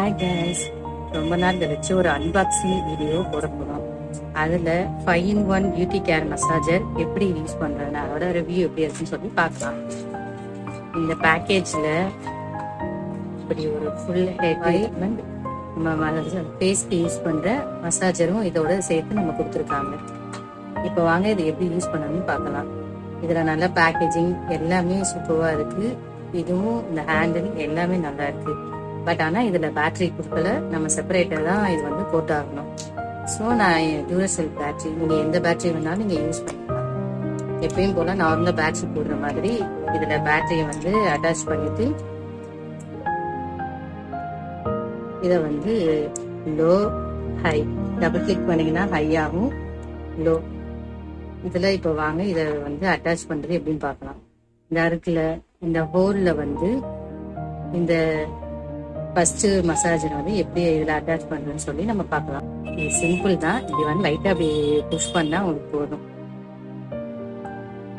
Hi guys, ரொம்ப நாள் கழிச்சு ஒரு அன்பாக்சிங் வீடியோ போட போகிறோம். அதில் 5-in-1 பியூட்டி கேர் மசாஜர் எப்படி யூஸ் பண்ணுறேன்னு அதோட ரிவ்யூ எப்படி இருக்குன்னு சொல்லி பார்க்கலாம். இந்த பேக்கேஜில் இப்படி ஒரு ஃபுல் ஹேர் ட்ரீட்மெண்ட் நம்ம ஃபேஸ்க்கு யூஸ் பண்ணுற மசாஜரும் இதோட சேர்த்து நம்ம கொடுத்துருக்காங்க. இப்போ வாங்க இதை எப்படி யூஸ் பண்ணணும்னு பார்க்கலாம். இதில் நல்ல பேக்கேஜிங் எல்லாமே சூப்பராக இருக்குது. இதுவும் இந்த ஹேண்டில் எல்லாமே நல்லா இருக்குது. பட் ஆனால் இதில் பேட்டரி கொடுக்கல, நம்ம செப்பரேட்டாக தான் இது வந்து போட்டாகணும். ஸோ நான் டியூரசெல் பேட்டரி, நீங்கள் எந்த பேட்டரி வேணாலும் நீங்கள் யூஸ் பண்ணிக்கலாம். எப்பயும் போல் நார்மலாக பேட்டரி போடுற மாதிரி இதில் பேட்டரியை வந்து அட்டாச் பண்ணிட்டு இதை வந்து லோ ஹை டபுள் கிளிக் பண்ணிங்கன்னா ஹை ஆகும், லோ. இதில் இப்போ வாங்க இதை வந்து அட்டாச் பண்ணுறது எப்படின்னு பார்க்கலாம். இந்த அருக்கில் இந்த ஹோலில் வந்து இந்த ஃபர்ஸ்ட் மசாஜர் வந்து எப்படி இதில் அட்டாச் பண்ணுறதுன்னு சொல்லி நம்ம பார்க்கலாம். இது சிம்பிள் தான். இது வந்து லைட்டாக அப்படி புஷ் பண்ணால் உங்களுக்கு போதும்.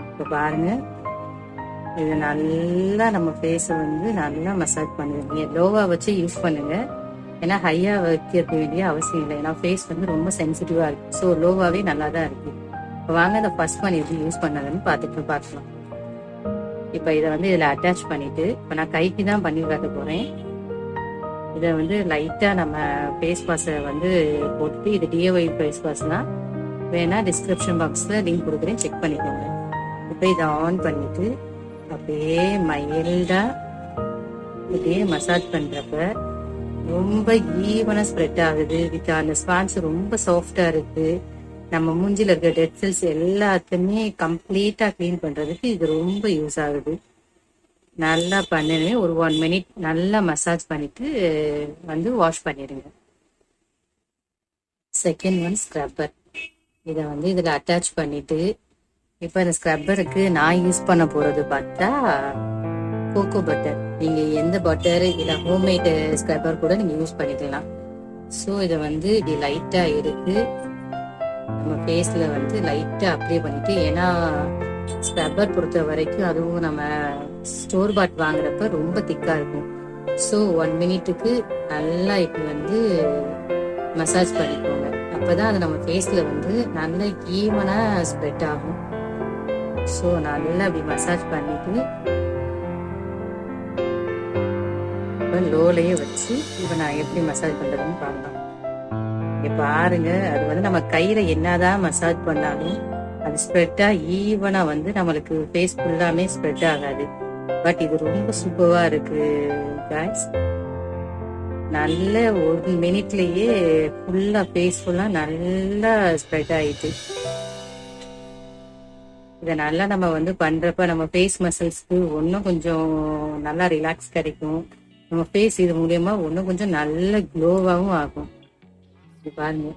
இப்போ பாருங்க, இது நல்லா நம்ம ஃபேஸை வந்து நல்லா மசாஜ் பண்ணுவீங்க. லோவாக வச்சு யூஸ் பண்ணுங்க, ஏன்னா ஹையாக வைக்க வேண்டிய அவசியம் இல்லை. ஏன்னா ஃபேஸ் வந்து ரொம்ப சென்சிட்டிவாக இருக்கு. ஸோ லோவாகவே நல்லா தான் இருக்கு. இப்போ வாங்க இந்த ஃபர்ஸ்ட் ஒன் எப்படி யூஸ் பண்ணதுன்னு பார்க்கலாம். இப்போ இதை வந்து இதில் அட்டாச் பண்ணிட்டு இப்போ நான் கைக்கு தான் பண்ணி காட்ட போகிறேன். இதை வந்து லைட்டாக நம்ம ஃபேஸ் வாஷை வந்து போட்டுட்டு, இது டிஐஒய் ஃபேஸ் வாஷ்னா வேணா டிஸ்கிரிப்ஷன் பாக்ஸில் லிங்க் கொடுக்குறேன், செக் பண்ணிக்கோங்க. இப்போ இதை ஆன் பண்ணிட்டு அப்படியே மைல்டாக இப்படியே மசாஜ் பண்ணுறப்ப ரொம்ப ஈவனாக ஸ்ப்ரெட் ஆகுது. வித் அந்த ஸ்பான்ஸ் ரொம்ப சாஃப்டாக இருக்குது. நம்ம மூஞ்சில் இருக்க டெட் செல்ஸ் எல்லாத்தையுமே கம்ப்ளீட்டாக க்ளீன் பண்ணுறதுக்கு இது ரொம்ப யூஸ் ஆகுது. நல்லா பண்ணுவேன். ஒரு 1 minute நல்லா மசாஜ் பண்ணிட்டு வந்து வாஷ் பண்ணிடுங்க. Second one scrubber. இதை வந்து இதில் அட்டாச் பண்ணிட்டு இப்போ இந்த ஸ்க்ரப்பருக்கு நான் யூஸ் பண்ண போகிறது பார்த்தா கோகோ பட்டர். நீங்கள் எந்த பட்டர் இல்லை ஹோம்மேட் ஸ்க்ரப்பர் கூட நீங்கள் யூஸ் பண்ணிக்கலாம். ஸோ இதை வந்து இப்படி லைட்டாக எடுத்து நம்ம ஃபேஸில் வந்து லைட்டாக அப்ளை பண்ணிட்டு, ஏன்னா ஸ்க்ரப்பர் பொறுத்த வரைக்கும் அதுவும் நம்ம ஸ்டோர் பாட் வாங்குறப்ப ரொம்ப திக்காக இருக்கும். ஸோ 1 minute நல்லா இப்படி வந்து மசாஜ் பண்ணிக்கோங்க. அப்போதான் அது நம்ம ஃபேஸில் வந்து நல்லா ஈவனாக ஸ்ப்ரெட் ஆகும். ஸோ நல்லா அப்படி மசாஜ் பண்ணிட்டு இப்போ லோலையே வச்சு இப்போ நான் எப்படி மசாஜ் பண்ணுறதுன்னு பார்க்கலாம். இப்போ பாருங்க, அது வந்து நம்ம கையில் என்னதான் மசாஜ் பண்ணாலும் அது ஸ்ப்ரெட்டா ஈவனா வந்து நம்மளுக்கு ஃபேஸ் ஃபுல்லாமே ஸ்ப்ரெட் ஆகாது. பட் இது ரொம்ப சூப்பரா இருக்கு கைஸ். நல்ல 1 minute ஃபுல்லா ஃபேஸ் ஃபுல்லா நல்லா ஸ்ப்ரெட் ஆயிட்டு. இதை நல்லா நம்ம வந்து பண்றப்ப நம்ம ஃபேஸ் மசில்ஸ்க்கு இன்னும் கொஞ்சம் நல்லா ரிலாக்ஸ் கிடைக்கும். நம்ம ஃபேஸ் இது மூலியமா இன்னும் கொஞ்சம் நல்ல க்ளோவாகவும் ஆகும். இது பாருங்க,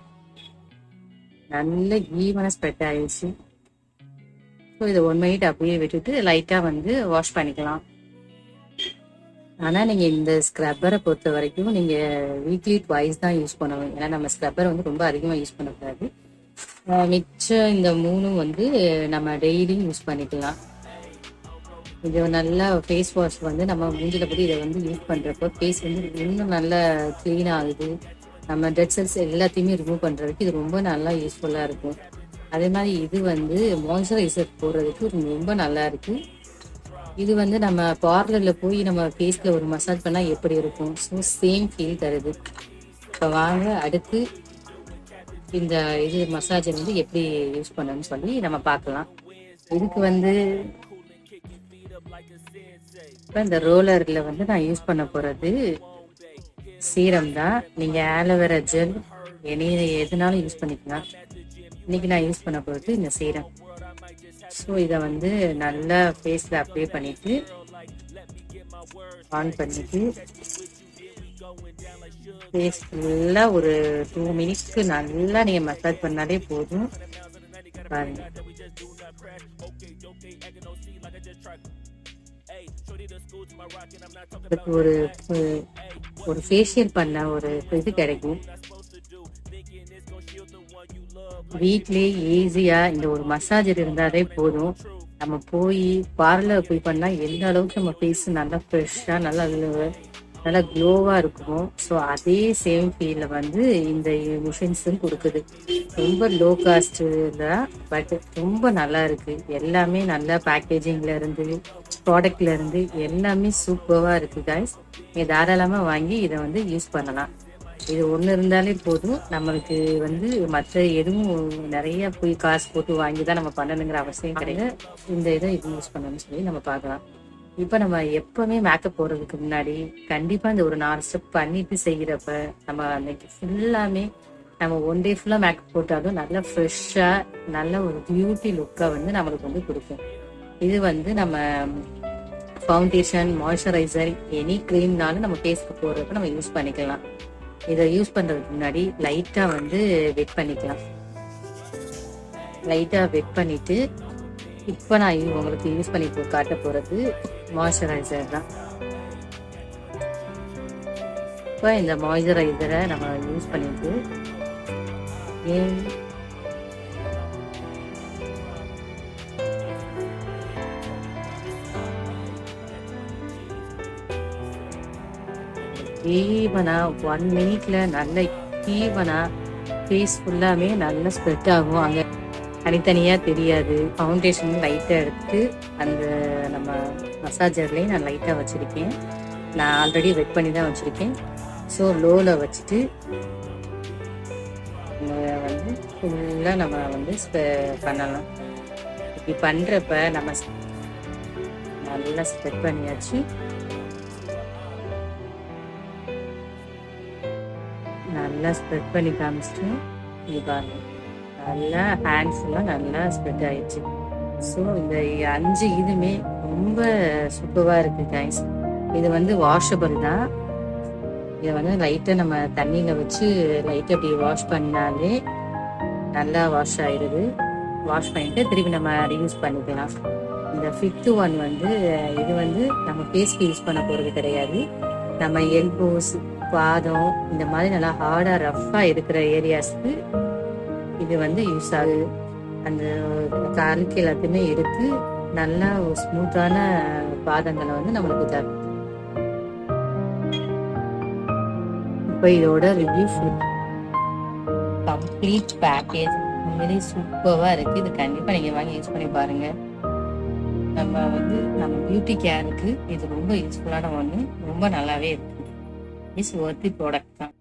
நல்ல ஈவனா ஸ்ப்ரெட் ஆயிடுச்சு. ஸோ இதை 1 minute அப்படியே விட்டுட்டு லைட்டாக வந்து வாஷ் பண்ணிக்கலாம். ஆனால் நீங்கள் இந்த ஸ்க்ரப்பரை பொறுத்த வரைக்கும் நீங்கள் வீக்லி ட்வைஸ் தான் யூஸ் பண்ணணும். ஏன்னா நம்ம ஸ்க்ரப்பரை வந்து ரொம்ப அதிகமாக யூஸ் பண்ணக்கூடாது. மிச்சம் இந்த 3 வந்து நம்ம டெய்லியும் யூஸ் பண்ணிக்கலாம். இது நல்லா ஃபேஸ் வாஷ் வந்து நம்ம மூஞ்சில பற்றி இதை வந்து யூஸ் பண்ணுறப்போ ஃபேஸ் வந்து இன்னும் நல்லா க்ளீன் ஆகுது. நம்ம டெட் செல்ஸ் எல்லாத்தையுமே ரிமூவ் பண்ணுறதுக்கு இது ரொம்ப நல்லா யூஸ்ஃபுல்லாக இருக்கும். அதே மாதிரி இது வந்து மாய்ஸ்சரைசர் போடுறதுக்கு ரொம்ப நல்லா இருக்கு. இது வந்து நம்ம பார்லரில் போய் நம்ம ஃபேஸில் ஒரு மசாஜ் பண்ணால் எப்படி இருக்கும், ஸோ சேம் ஃபீல் தருது. இப்போ வாங்க அடுத்து இந்த இது மசாஜர் வந்து எப்படி யூஸ் பண்ணணும்னு சொல்லி நம்ம பார்க்கலாம். இதுக்கு வந்து இப்போ இந்த ரோலரில் வந்து நான் யூஸ் பண்ண போகிறது சீரம் தான். நீங்கள் ஆலோவேரா ஜெல் எதுனாலும் யூஸ் பண்ணிக்கலாம். இன்னைக்கு நான் யூஸ் பண்ண போகிறது இந்த சீரம். ஸோ இதை வந்து நல்லா ஃபேஸில் அப்ளை பண்ணிட்டு ஆன் பண்ணிட்டு ஃபேஸ் ஃபுல்லாக ஒரு 2 minutes நல்லா நீங்கள் மசாஜ் பண்ணாலே போதும். பாருங்க, அதுக்கு ஒரு ஃபேஷியல் பண்ண ஒரு இது கிடைக்கும். வீட்லயே ஈஸியா இந்த ஒரு மசாஜர் இருந்தாலே போதும். நம்ம போய் பார்லர் போய் பண்ணா எந்த அளவுக்கு நம்ம ஃபேஸ் நல்லா ஃப்ரெஷ்ஷா நல்லா நல்லா க்ளோவாக இருக்குமோ. ஸோ அதே சேம் ஃபீலில் வந்து இந்த மிஷின்ஸும் கொடுக்குது. ரொம்ப லோ காஸ்ட்டு தான், பட் ரொம்ப நல்லா இருக்குது. எல்லாமே நல்ல பேக்கேஜிங்கில் இருந்து ப்ராடக்ட்ல இருந்து எல்லாமே சூப்பராக இருக்குது காய்ஸ். நீங்கள் தாராளமாக வாங்கி இதை வந்து யூஸ் பண்ணலாம். இது ஒன்று இருந்தாலே போதும். நம்மளுக்கு வந்து மற்ற எதுவும் நிறைய போய் காசு போட்டு வாங்கி தான் நம்ம பண்ணணுங்கிற அவசியம் கிடையாது. இந்த இதை இது யூஸ் பண்ணணும்னு சொல்லி நம்ம பார்க்கலாம். இப்போ நம்ம எப்பவுமே மேக்கப் போடுறதுக்கு முன்னாடி கண்டிப்பாக இந்த ஒரு 4 ஸ்டெப் பண்ணிட்டு செய்கிறப்ப நம்ம அன்னைக்கு ஃபுல்லாமே நம்ம ஒன் டே ஃபுல்லாக மேக்கப் போட்டாலும் நல்லா ஃப்ரெஷ்ஷாக நல்ல ஒரு பியூட்டி லுக்காக வந்து நம்மளுக்கு வந்து கொடுக்கும். இது வந்து நம்ம ஃபவுண்டேஷன், மாய்ஸ்சரைசர், எனி க்ரீம்னாலும் நம்ம ஃபேஸ்க்கு போடுறப்ப நம்ம யூஸ் பண்ணிக்கலாம். இதை யூஸ் பண்ணுறதுக்கு முன்னாடி லைட்டாக வந்து வெட் பண்ணிக்கலாம். லைட்டாக வெட் பண்ணிவிட்டு இப்போ நான் உங்களுக்கு யூஸ் பண்ணி காட்ட போகிறது மாய்ஸ்சரைசர் தான். இப்போ இந்த மாய்ஸ்சரைசரை நம்ம யூஸ் பண்ணிட்டு ஈவனா 1 மினிட்ல நல்ல ஈவனா ஃபேஸ் ஃபுல்லாமே நல்லா ஸ்ப்ரெட் ஆகும். அங்கே தனித்தனியாக தெரியாது. ஃபவுண்டேஷன் லைட்டாக எடுத்து அந்த நம்ம மசாஜர்லேயும் நான் லைட்டாக வச்சுருக்கேன். நான் ஆல்ரெடி வெட் பண்ணி தான் வச்சுருக்கேன். ஸோ லோவில் வச்சுட்டு வந்து ஃபுல்லாக நம்ம வந்து பண்ணலாம். இப்படி பண்ணுறப்ப நம்ம நல்லா ஸ்ப்ரெட் பண்ணியாச்சு. நல்லா ஸ்ப்ரெட் பண்ணி காமிச்சிட்டு இது பாருங்க, நல்லா ஹேண்ட்ஸ்லாம் நல்லா ஸ்ப்ரெட் ஆயிடுச்சு. ஸோ இந்த 5 இதுவுமே ரொம்ப சூப்பராக இருக்குது கைஸ். இது வந்து வாஷபிள் தான். இதை வந்து லைட்டாக நம்ம தண்ணியில் வச்சு லைட்டாக அப்படி வாஷ் பண்ணாலே நல்லா வாஷ் ஆயிடுது. வாஷ் பண்ணிட்டு திருப்பி நம்ம யூஸ் பண்ணிக்கலாம். இந்த 5th ஒன் வந்து இது வந்து நம்ம ஃபேஸ்க்கு யூஸ் பண்ண போகிறது கிடையாது. நம்ம எல்போஸ், பாதம், இந்த மாதிரி நல்லா ஹார்டாக ரஃப்பாக இருக்கிற ஏரியாஸ்க்கு இது வந்து யூஸ் ஆகுது. அந்த காலுக்கு எல்லாத்தையுமே எடுத்து நல்லா ஸ்மூத்தான பாதங்களை வந்து நம்மளுக்கு தரும். இப்போ இதோட ரிவ்யூ கம்ப்ளீட் பேக்கேஜ் உண்மையிலேயே சூப்பராக இருக்குது. இது கண்டிப்பாக நீங்கள் வாங்கி யூஸ் பண்ணி பாருங்கள். நம்ம பியூட்டி கேருக்கு இது ரொம்ப யூஸ்ஃபுல்லான ஒன்று. ரொம்ப நல்லாவே இருக்குது. இட்ஸ் ஒர்த்தி ப்ராடக்ட் தான்.